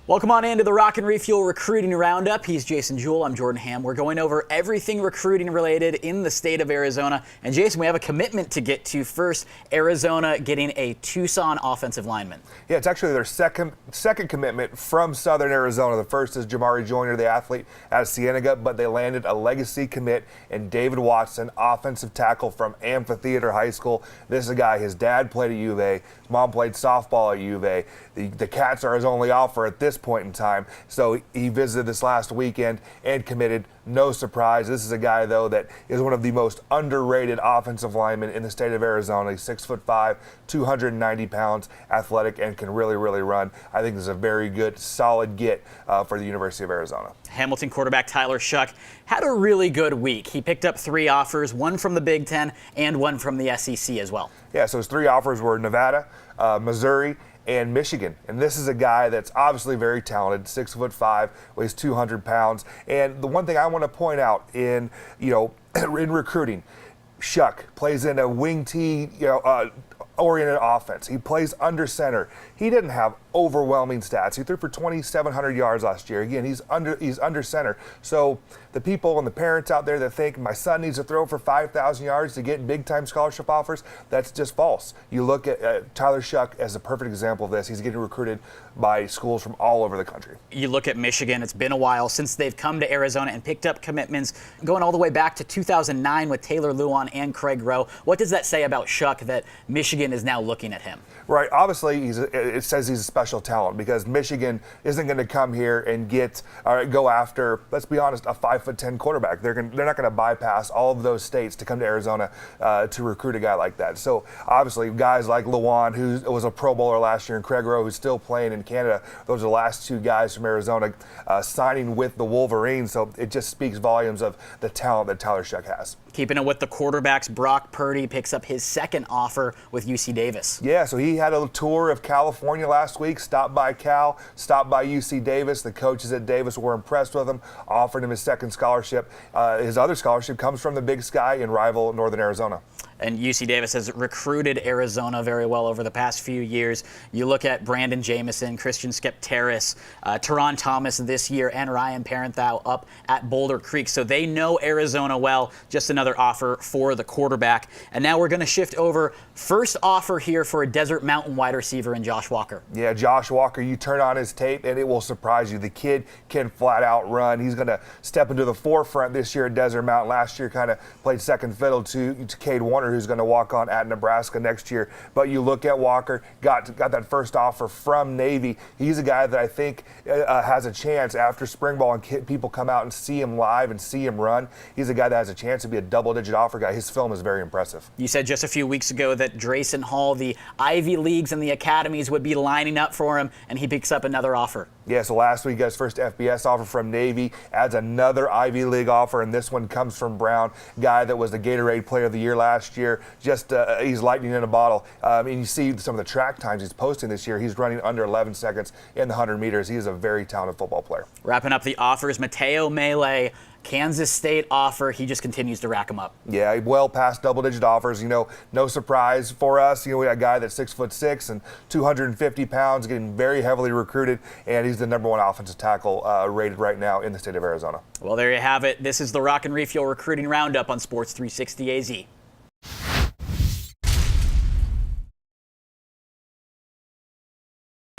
Welcome on into the Rock and Refuel Recruiting Roundup. He's Jason Jewell. I'm Jordan Ham. We're going over everything recruiting related in the state of Arizona. And Jason, we have a commitment to get to first. Arizona getting a Tucson offensive lineman. Yeah, it's actually their second commitment from Southern Arizona. The first is Jamari Joyner, the athlete out of Cienega, but they landed a legacy commit in David Watson, offensive tackle from Amphitheater High School. This is a guy, his dad played at U of A, mom played softball at U of A. The Cats are his only offer at this point in time. So he visited this last weekend and committed. No surprise. This is a guy, though, that is one of the most underrated offensive linemen in the state of Arizona. He's 6'5", 290 pounds, athletic, and can really run. I think this is a very good, solid get for the University of Arizona. Hamilton quarterback Tyler Shough had a really good week. He picked up 3 offers, one from the Big Ten and one from the SEC as well. Yeah, so his 3 offers were Nevada, Missouri, and Michigan. And this is a guy that's obviously very talented, 6'5", weighs 200 pounds. And the one thing I want to point out in recruiting, Shough plays in a wing T, oriented offense. He plays under center. He didn't have overwhelming stats. He threw for 2,700 yards last year. Again, he's under center. So the people and the parents out there that think my son needs to throw for 5,000 yards to get big-time scholarship offers, that's just false. You look at Tyler Shough as a perfect example of this. He's getting recruited by schools from all over the country. You look at Michigan, it's been a while since they've come to Arizona and picked up commitments going all the way back to 2009 with Taylor Luan and Craig Rowe. What does that say about Shough that Michigan is now looking at him? Right. Obviously, it says he's a special talent because Michigan isn't going to come here and go after, let's be honest, a 5'10" quarterback. They're not going to bypass all of those states to come to Arizona to recruit a guy like that. So obviously, guys like Luan, who was a Pro Bowler last year, and Craig Rowe, who's still playing in Canada, those are the last 2 guys from Arizona signing with the Wolverines. So it just speaks volumes of the talent that Tyler Shough has. Keeping it with the quarterbacks, Brock Purdy picks up his 2nd offer with UC Davis. Yeah, so he had a tour of California last week, stopped by Cal, stopped by UC Davis. The coaches at Davis were impressed with him, offered him his 2nd scholarship. His other scholarship comes from the Big Sky in rival Northern Arizona. And UC Davis has recruited Arizona very well over the past few years. You look at Brandon Jamison, Christian Skepteris, Teron Thomas this year, and Ryan Parenthau up at Boulder Creek. So they know Arizona well. Just another offer for the quarterback. And now we're going to shift over. First offer here for a Desert Mountain wide receiver in Josh Walker. Yeah, Josh Walker, you turn on his tape and it will surprise you. The kid can flat out run. He's going to step into the forefront this year at Desert Mountain. Last year kind of played second fiddle to Cade Warner, who's going to walk on at Nebraska next year. But you look at Walker, got that first offer from Navy. He's a guy that I think has a chance after spring ball and people come out and see him live and see him run. He's a guy that has a chance to be a double-digit offer guy. His film is very impressive. You said just a few weeks ago that Drayson Hall, the Ivy Leagues and the academies would be lining up for him, and he picks up another offer. Yeah, so last week he got his first FBS offer from Navy, adds another Ivy League offer, and this one comes from Brown, guy that was the Gatorade Player of the Year last year. Just he's lightning in a bottle. And you see some of the track times he's posting this year. He's running under 11 seconds in the 100 meters. He is a very talented football player. Wrapping up the offers, Mateo Melee, Kansas State offer. He just continues to rack them up. Yeah, well past double-digit offers. No surprise for us. We got a guy that's 6'6" and 250 pounds, getting very heavily recruited, and he's the #1 offensive tackle rated right now in the state of Arizona. Well, there you have it. This is the Rock and Refuel Recruiting Roundup on Sports 360 AZ.